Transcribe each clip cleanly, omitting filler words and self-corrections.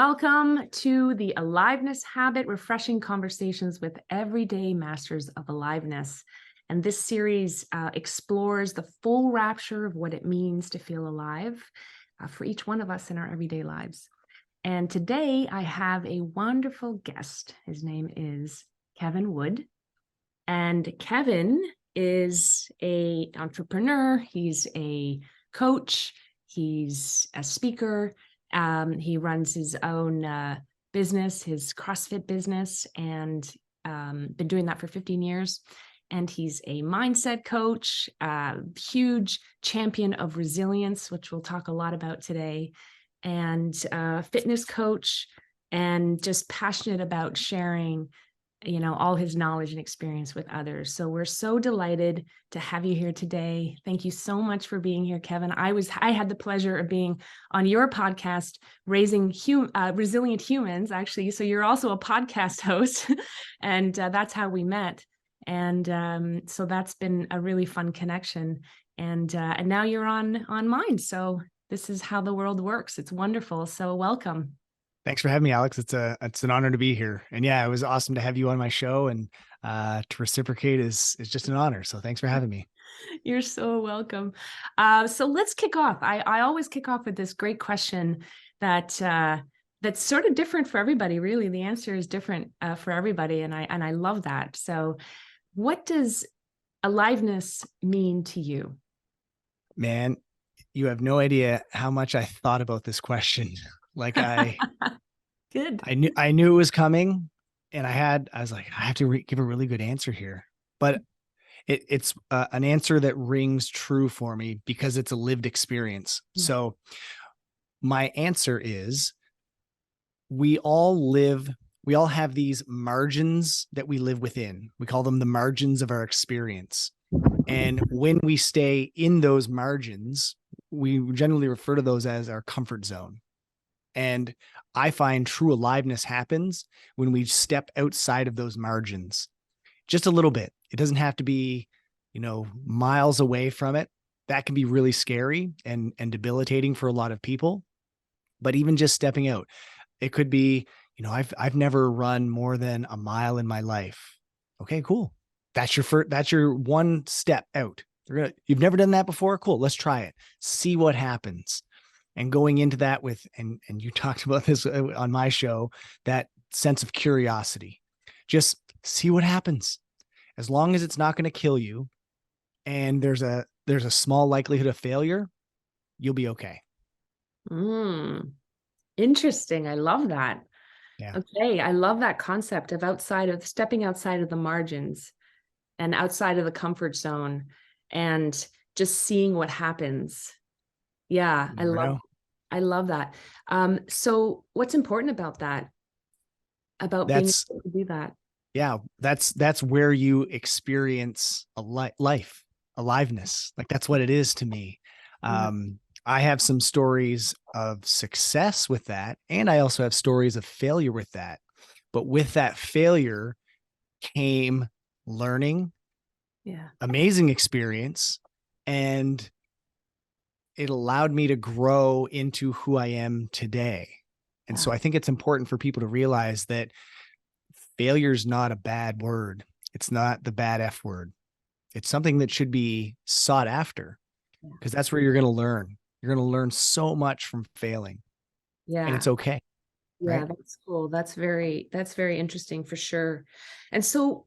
Welcome to the Aliveness Habit, refreshing conversations with everyday masters of aliveness. And this series explores the full rapture of what it means to feel alive for each one of us in our everyday lives. And today I have a wonderful guest. His name is Kevin Wood. And Kevin is an entrepreneur. He's a coach. He's a speaker. He runs his own business, his CrossFit business, and been doing that for 15 years. And he's a mindset coach, huge champion of resilience, which we'll talk a lot about today, and fitness coach, and just passionate about sharing, all his knowledge and experience with others. So we're so delighted to have you here today. Thank you so much for being here, Kevin. I had the pleasure of being on your podcast, Raising Resilient Humans, actually. So you're also a podcast host, and that's how we met. And so that's been a really fun connection. And now you're on mine. So this is how the world works. It's wonderful. So welcome. Thanks for having me, Alex. It's an honor to be here. And yeah, it was awesome to have you on my show, and to reciprocate is just an honor. So thanks for having me. You're so welcome. So let's kick off. I always kick off with this great question that's sort of different for everybody. Really, the answer is different for everybody, and I love that. So, what does aliveness mean to you? Man, you have no idea how much I thought about this question. Like Good. I knew it was coming, and I was like, I have to give a really good answer here, but it's an answer that rings true for me because it's a lived experience. Mm-hmm. So my answer is we all have these margins that we live within. We call them the margins of our experience. And when we stay in those margins, we generally refer to those as our comfort zone. And I find true aliveness happens when we step outside of those margins just a little bit. It doesn't have to be, miles away from it. That can be really scary and debilitating for a lot of people. But even just stepping out, it could be, I've never run more than a mile in my life. Okay, cool. That's your one step out. You've never done that before? Cool. Let's try it. See what happens. And going into that and you talked about this on my show, that sense of curiosity, just see what happens. As long as it's not going to kill you and there's a small likelihood of failure, you'll be okay. Interesting. I love that. Yeah. Okay. I love that concept of stepping outside of the margins and outside of the comfort zone and just seeing what happens. Yeah. I love that. So what's important about that? About being able to do that? Yeah, that's where you experience life, aliveness. Like that's what it is to me. I have some stories of success with that, and I also have stories of failure with that. But with that failure came learning, amazing experience, and it allowed me to grow into who I am today. And so I think it's important for people to realize that failure is not a bad word. It's not the bad F word. It's something that should be sought after, because that's where you're going to learn. You're going to learn so much from failing. Yeah. And it's okay. Yeah, right? That's cool. That's very interesting for sure. And so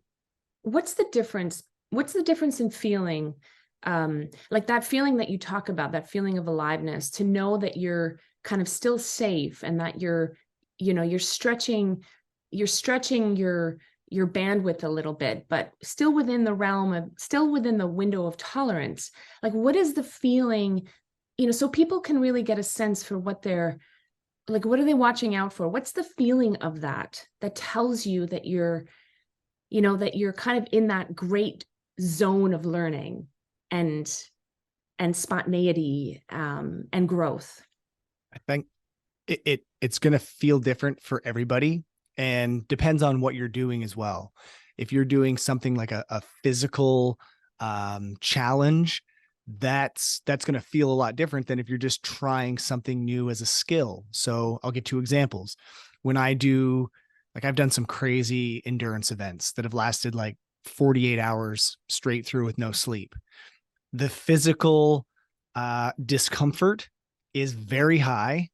what's the difference? What's the difference in feeling? Like that feeling that you talk about, that feeling of aliveness, to know that you're kind of still safe and that you're stretching your bandwidth a little bit, but still within the window of tolerance. Like, what is the feeling, so people can really get a sense for what are they watching out for? What's the feeling of that tells you that you're kind of in that great zone of learning and spontaneity, and growth? I think it's going to feel different for everybody, and depends on what you're doing as well. If you're doing something like a physical challenge, that's going to feel a lot different than if you're just trying something new as a skill. So I'll get two examples. When I do, like, I've done some crazy endurance events that have lasted like 48 hours straight through with no sleep. The physical discomfort is very high,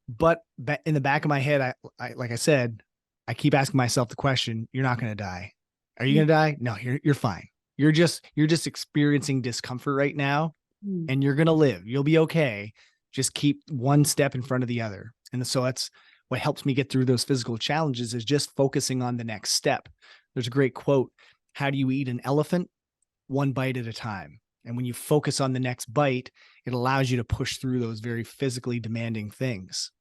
but in the back of my head, I like I said, I keep asking myself the question, you're not going to die. Are you going to die? No, you're fine. You're just experiencing discomfort right now, Mm. and you're going to live. You'll be okay. Just keep one step in front of the other. And so that's what helps me get through those physical challenges, is just focusing on the next step. There's a great quote. How do you eat an elephant? One bite at a time. And when you focus on the next bite, it allows you to push through those very physically demanding things.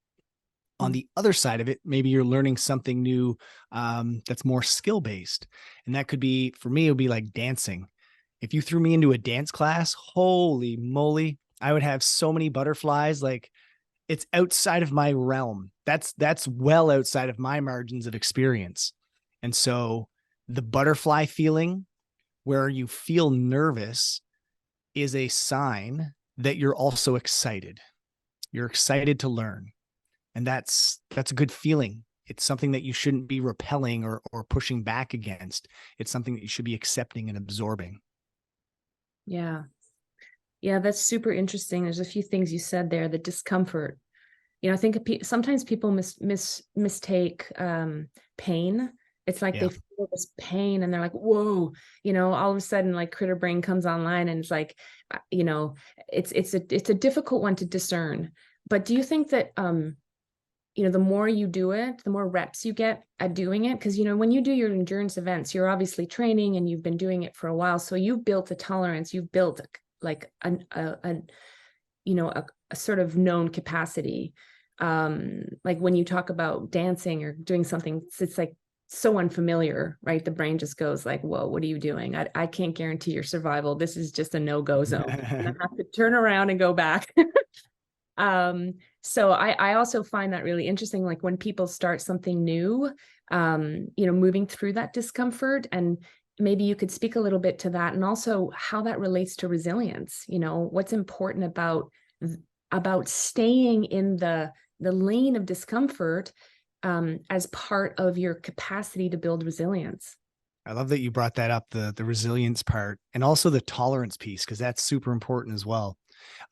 On the other side of it, maybe you're learning something new that's more skill-based. And that could be, for me, it would be like dancing. If you threw me into a dance class, holy moly, I would have so many butterflies. Like, it's outside of my realm. That's well outside of my margins of experience. And so the butterfly feeling, where you feel nervous, is a sign that you're also excited. You're excited to learn. And that's a good feeling. It's something that you shouldn't be repelling or pushing back against. It's something that you should be accepting and absorbing. Yeah. Yeah, that's super interesting. There's a few things you said there, the discomfort. I think sometimes people mistake pain. It's like Yeah. they feel this pain and they're like, whoa, all of a sudden, like, critter brain comes online, and it's like, it's a difficult one to discern. But do you think that the more you do it, the more reps you get at doing it? Because, when you do your endurance events, you're obviously training and you've been doing it for a while. So you've built a tolerance, you've built like a sort of known capacity. Like when you talk about dancing or doing something, it's like so unfamiliar, right? The brain just goes like, whoa, what are you doing? I can't guarantee your survival. This is just a no-go zone. I have to turn around and go back. So I also find that really interesting. Like when people start something new, moving through that discomfort, and maybe you could speak a little bit to that, and also how that relates to resilience. What's important about staying in the lane of discomfort as part of your capacity to build resilience. I love that you brought that up, the resilience part, and also the tolerance piece, because that's super important as well.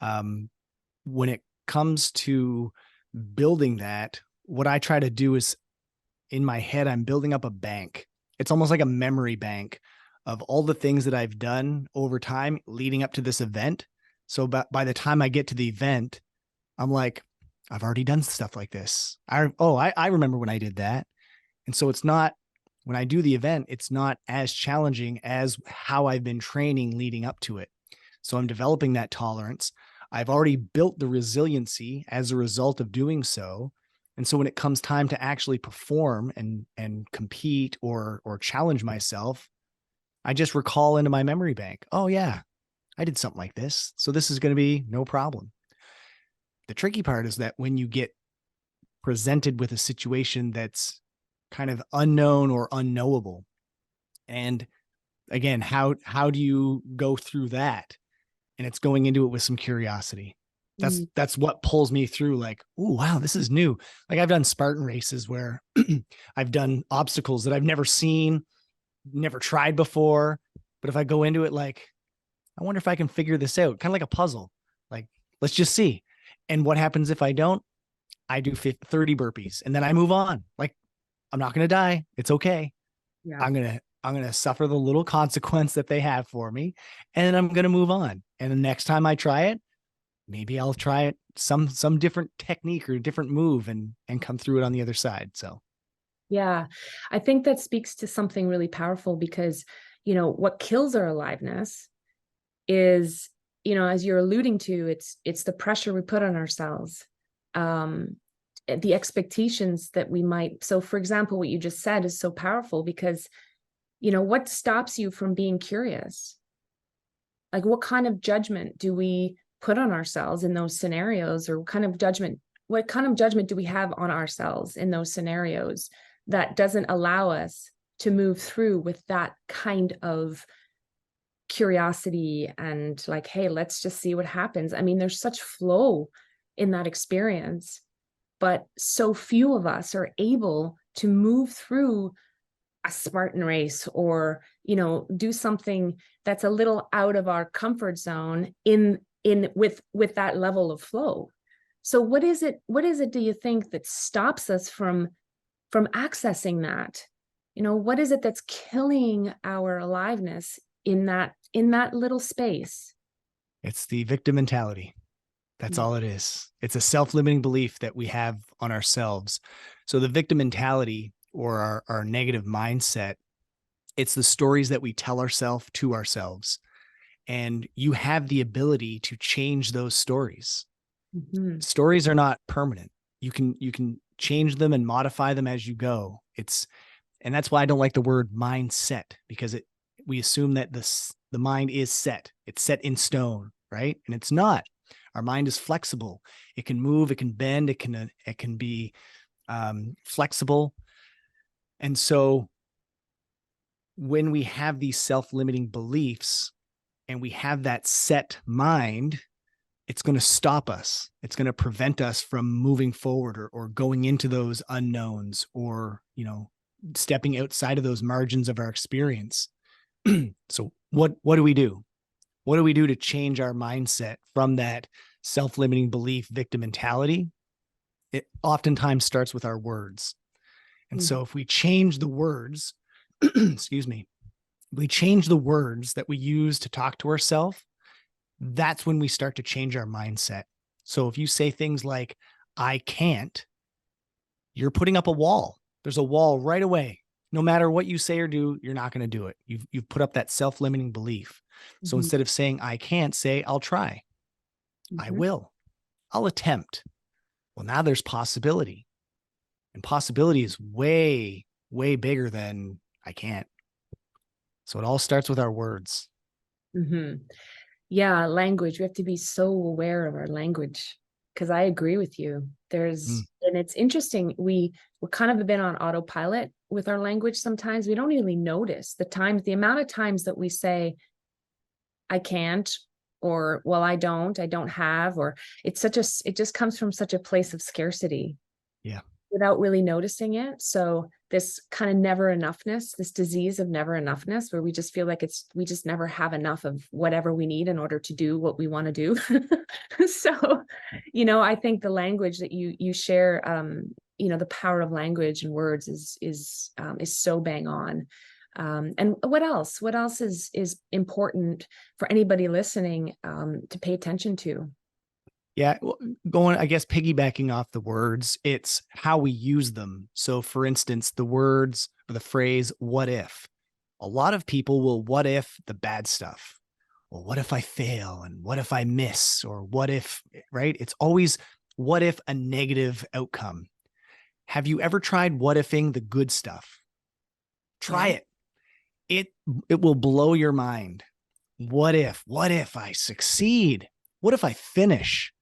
When it comes to building that, what I try to do is, in my head, I'm building up a bank. It's almost like a memory bank of all the things that I've done over time leading up to this event. So by the time I get to the event, I'm like, I've already done stuff like this. I remember when I did that. And so it's not, when I do the event, it's not as challenging as how I've been training leading up to it. So I'm developing that tolerance. I've already built the resiliency as a result of doing so. And so when it comes time to actually perform and compete or challenge myself, I just recall into my memory bank, oh yeah, I did something like this. So this is going to be no problem. The tricky part is that when you get presented with a situation that's kind of unknown or unknowable, and again, how do you go through that? And it's going into it with some curiosity. That's what pulls me through. Like, oh wow, this is new. Like, I've done Spartan races where I've done obstacles that I've never seen, never tried before. But if I go into it like, I wonder if I can figure this out, kind of like a puzzle. Like, let's just see. And what happens if I don't? I do 30 burpees and then I move on. Like, I'm not going to die. It's okay. Yeah. I'm going to suffer the little consequence that they have for me, and I'm going to move on. And the next time I try it, maybe I'll try it some different technique or a different move and come through it on the other side. So yeah, I think that speaks to something really powerful, because what kills our aliveness is, as you're alluding to, it's the pressure we put on ourselves, the expectations that we might. So for example, what you just said is so powerful, because what stops you from being curious? Like, what kind of judgment do we put on ourselves in those scenarios? Or what kind of judgment do we have on ourselves in those scenarios that doesn't allow us to move through with that kind of curiosity and like, hey, let's just see what happens. I mean, there's such flow in that experience, but so few of us are able to move through a Spartan race, or, do something that's a little out of our comfort zone with that level of flow. So what is it do you think that stops us from accessing that? What is it that's killing our aliveness in that little space? It's the victim mentality. That's all it is. It's a self-limiting belief that we have on ourselves. So the victim mentality, or our negative mindset, it's the stories that we tell ourselves to ourselves. And you have the ability to change those stories. Mm-hmm. Stories are not permanent. You can change them and modify them as you go. And that's why I don't like the word mindset, because we assume that the mind is set. It's set in stone, right? And it's not. Our mind is flexible. It can move, it can bend, it can be flexible. And so when we have these self-limiting beliefs and we have that set mind, it's going to stop us. It's going to prevent us from moving forward or going into those unknowns, or, stepping outside of those margins of our experience. So what do we do? What do we do to change our mindset from that self-limiting belief victim mentality? It oftentimes starts with our words. And so if we change the words, excuse me, we change the words that we use to talk to ourselves, that's when we start to change our mindset. So if you say things like, I can't, you're putting up a wall. There's a wall right away. No matter what you say or do, you're not going to do it. You've put up that self-limiting belief. So instead of saying, I can't, say, I'll try. I will. I'll attempt. Well, now there's possibility. And possibility is way, way bigger than I can't. So it all starts with our words. Yeah, language. We have to be so aware of our language, because I agree with you. And it's interesting. We're kind of a bit on autopilot with our language sometimes. We don't really notice the amount of times that we say, I can't, or, well, I don't have, or it just comes from such a place of scarcity. Yeah. Without really noticing it. So this kind of never enoughness, this disease of never enoughness, where we just feel like we just never have enough of whatever we need in order to do what we want to do. So, I think the language that you share, the power of language and words is so bang on. And what else is important for anybody listening to pay attention to? Yeah. Well, I guess piggybacking off the words, it's how we use them. So for instance, the words or the phrase, what if? A lot of people will what if the bad stuff. Well, what if I fail? And what if I miss? Or what if, right? It's always what if a negative outcome. Have you ever tried what ifing the good stuff? Try it. It will blow your mind. What if I succeed? What if I finish?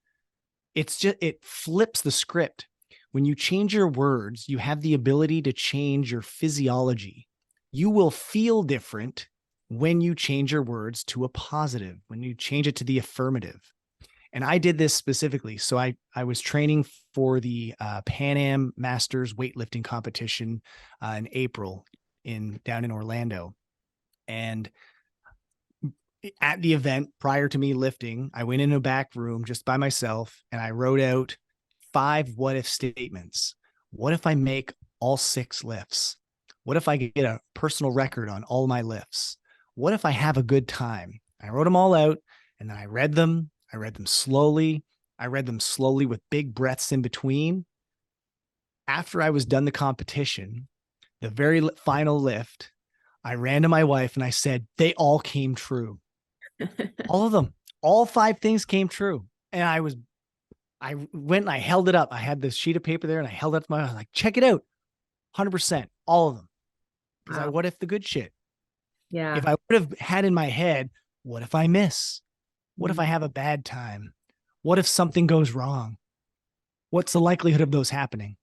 It flips the script. When you change your words, you have the ability to change your physiology. You will feel different when you change your words to a positive, when you change it to the affirmative. And I did this specifically. So I was training for the Pan Am Masters weightlifting competition in April down in Orlando. And at the event, prior to me lifting, I went in a back room just by myself and I wrote out 5 what if statements. What if I make all 6 lifts? What if I get a personal record on all my lifts? What if I have a good time? I wrote them all out and then I read them. I read them slowly. I read them slowly with big breaths in between. After I was done the competition, the very final lift, I ran to my wife and I said, they all came true. All of them, all 5 things came true. And I went and I held it up. I had this sheet of paper there and I held it up to my, I was like, check it out. 100%, all of them. Because I what if the good shit. Yeah. If I would have had in my head, what if I miss? What if I have a bad time? What if something goes wrong? What's the likelihood of those happening?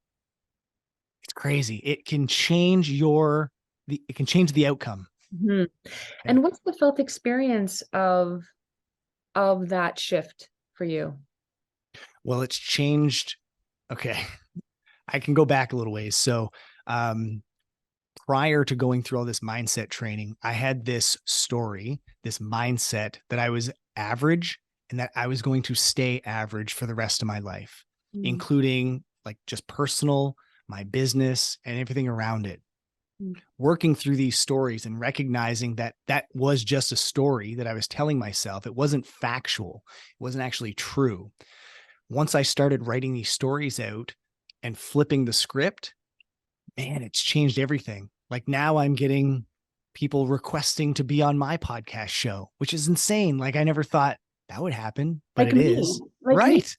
It's crazy. It can change the outcome. Mhm. Yeah. And what's the felt experience of that shift for you? Well, it's changed. Okay. I can go back a little ways. So, prior to going through all this mindset training, I had this story, this mindset that I was average and that I was going to stay average for the rest of my life, Mm, including like just personal, my business, and everything around it. mm, Working through these stories and recognizing that that was just a story that I was telling myself. It wasn't factual. It wasn't actually true. Once I started writing these stories out and flipping the script, man, it's changed everything. Like now I'm getting people requesting to be on my podcast show, which is insane. Like I never thought that would happen, but like it me, is. like me. Right.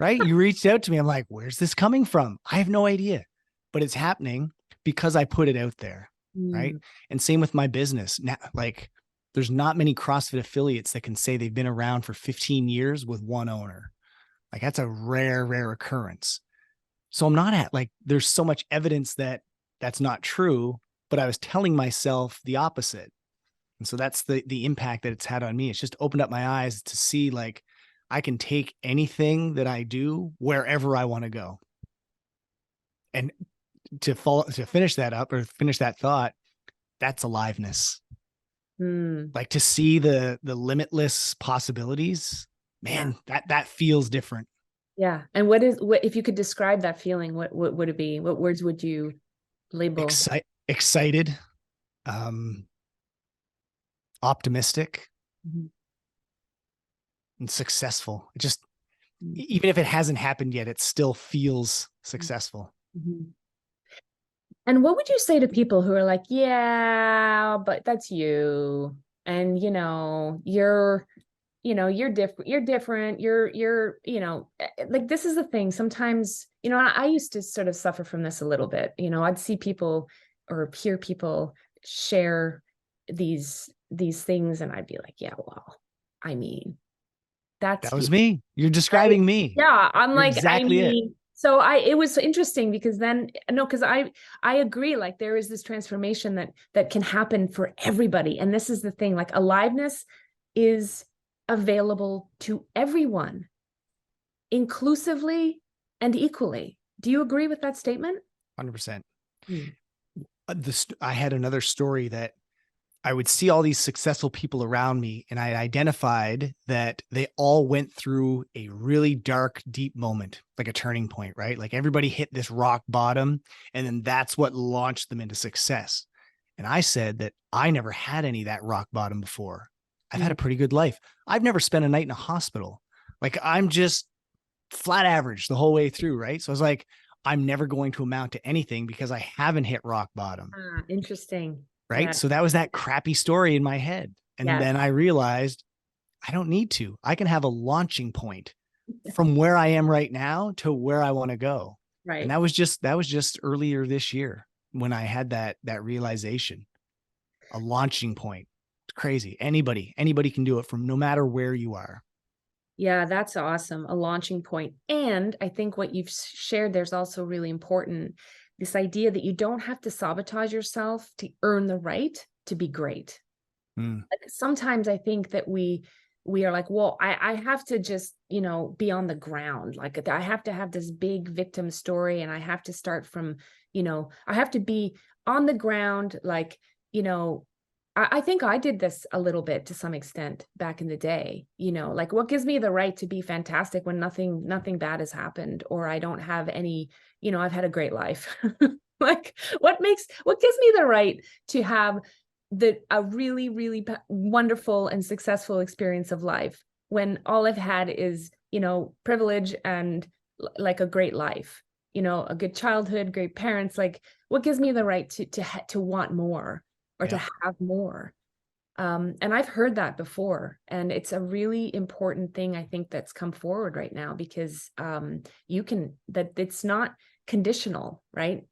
Right. You reached out to me. I'm like, where's this coming from? I have no idea, but it's happening because I put it out there. Right. Mm, And same with my business. Now, like there's not many CrossFit affiliates that can say they've been around for 15 years with one owner. Like that's a rare occurrence. So I'm not at like, there's so much evidence that that's not true, but I was telling myself the opposite. And so that's the impact that it's had on me. It's just opened up my eyes to see like I can take anything that I do wherever I want to go. And to finish that up or finish that thought, that's aliveness. mm, Like to see the limitless possibilities, yeah. man, that feels different. Yeah. And what if you could describe that feeling, what would it be? What words would you label? Excited, um, optimistic, Mhm. and successful. It just, Mm, even if it hasn't happened yet, it still feels successful. mhm. And what would you say to people who are like, yeah, but that's you. And you're different, like this is the thing. Sometimes, I used to sort of suffer from this a little bit. I'd see people or hear people share these things, and I'd be like, yeah, well, I mean, That that's you. was me. You're Right. describing me. Yeah, I'm You're like, I exactly it. mean, so it was interesting because then no, because I agree, like there is this transformation that can happen for everybody. And this is the thing, like aliveness is available to everyone, inclusively and equally. Do you agree with that statement? 100%. Mm, I had another story that I would see all these successful people around me, and I identified that they all went through a really dark, deep moment, like a turning point, right? Like everybody hit this rock bottom, and then that's what launched them into success. And I said that I never had any of that rock bottom before. I've had a mm, pretty good life. I've never spent a night in a hospital. Like I'm just flat average the whole way through, right? So I was like, I'm never going to amount to anything because I haven't hit rock bottom. interesting. Right. Yeah. So that was that crappy story in my head. And Yes. then I realized I don't need to. I can have a launching point from where I am right now to where I want to go. And Right. that was just earlier this year when I had that realization, a launching point. It's crazy. Anybody can do it from no matter where you are. Yeah, that's awesome. A launching point. And I think what you've shared there's also really important, this idea that you don't have to sabotage yourself to earn the right to be great. Mm, Like sometimes I think that we are like, well, I have to just, be on the ground. Like I have to have this big victim story, and I have to start from, I have to be on the ground, like, I think I did this a little bit to some extent back in the day, like what gives me the right to be fantastic when nothing bad has happened, or I don't have any, I've had a great life. Like what gives me the right to have a really, really wonderful and successful experience of life when all I've had is, privilege and like a great life, a good childhood, great parents. Like what gives me the right to want more or to yep. have more? And I've heard that before, and it's a really important thing, I think, that's come forward right now because that it's not conditional, right?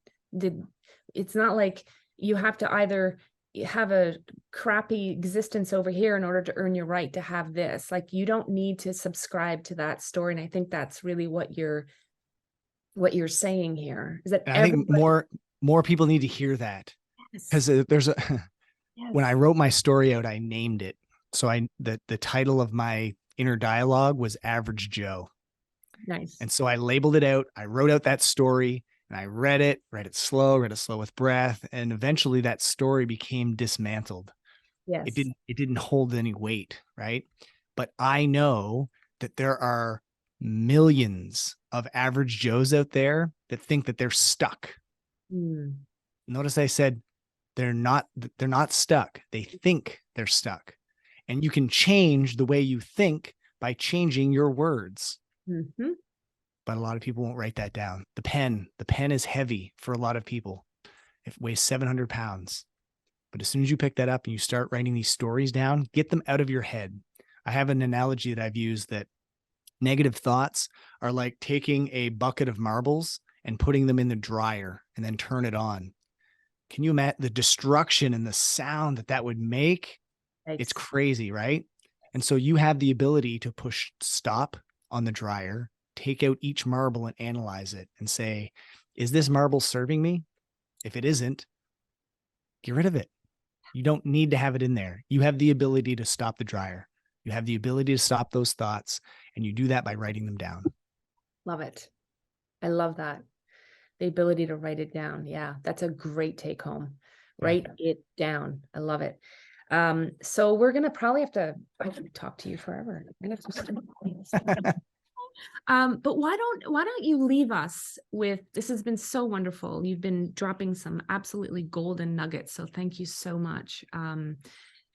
It's not like you have to either have a crappy existence over here in order to earn your right to have this. Like you don't need to subscribe to that story. And I think that's really what you're saying here is that And I think everybody more people need to hear that is. because there's a When I Yes. wrote my story out, I named it. So the title of my inner dialogue was Average Joe. Nice. And so I labeled it out. I wrote out that story and I read it slow with breath. And eventually that story became dismantled. It Yes. didn't hold any weight, right? But I know that there are millions of average Joes out there that think that they're stuck. Mm. Notice I said they're not stuck. They think they're stuck. And you can change the way you think by changing your words. Mm-hmm. But a lot of people won't write that down. The pen is heavy for a lot of people. It weighs 700 pounds. But as soon as you pick that up and you start writing these stories down, get them out of your head. I have an analogy that I've used that negative thoughts are like taking a bucket of marbles and putting them in the dryer and then turn it on. Can you imagine the destruction and the sound that would make? It's Nice. crazy, right? And so you have the ability to push stop on the dryer, take out each marble and analyze it and say, is this marble serving me? If it isn't, get rid of it. You don't need to have it in there. You have the ability to stop the dryer. You have the ability to stop those thoughts, and you do that by writing them down. Love it. I love that. The ability to write it down. Yeah, that's a great take home. Yeah. Write it down. I love it. So we're gonna probably have to I could talk to you forever. I'm gonna have to but why don't you leave us with this has been so wonderful. You've been dropping some absolutely golden nuggets. So thank you so much.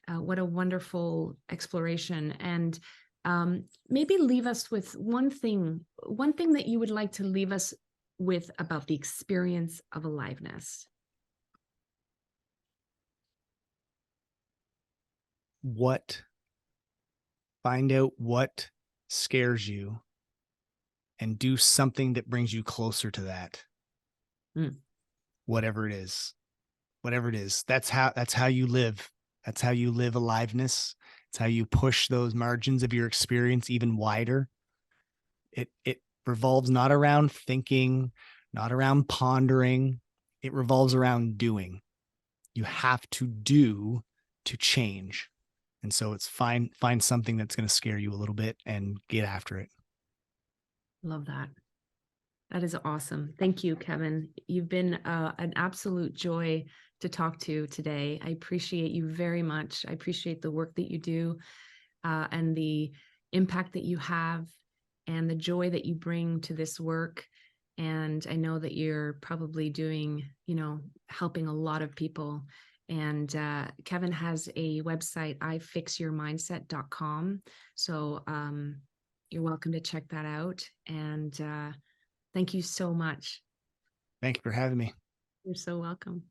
What a wonderful exploration. And maybe leave us with one thing that you would like to leave us with about the experience of aliveness. Find out what scares you and do something that brings you closer to that. Whatever it is. That's how you live. That's how you live aliveness. It's how you push those margins of your experience even wider. It revolves not around thinking, not around pondering. It revolves around doing. You have to do to change. And so it's find something that's going to scare you a little bit and get after it. Love that. That is awesome. Thank you, Kevin. You've been an absolute joy to talk to today. I appreciate you very much. I appreciate the work that you do and the impact that you have and the joy that you bring to this work. And I know that you're probably doing, helping a lot of people. And Kevin has a website, ifixyourmindset.com. So you're welcome to check that out. And thank you so much. Thank you for having me. You're so welcome.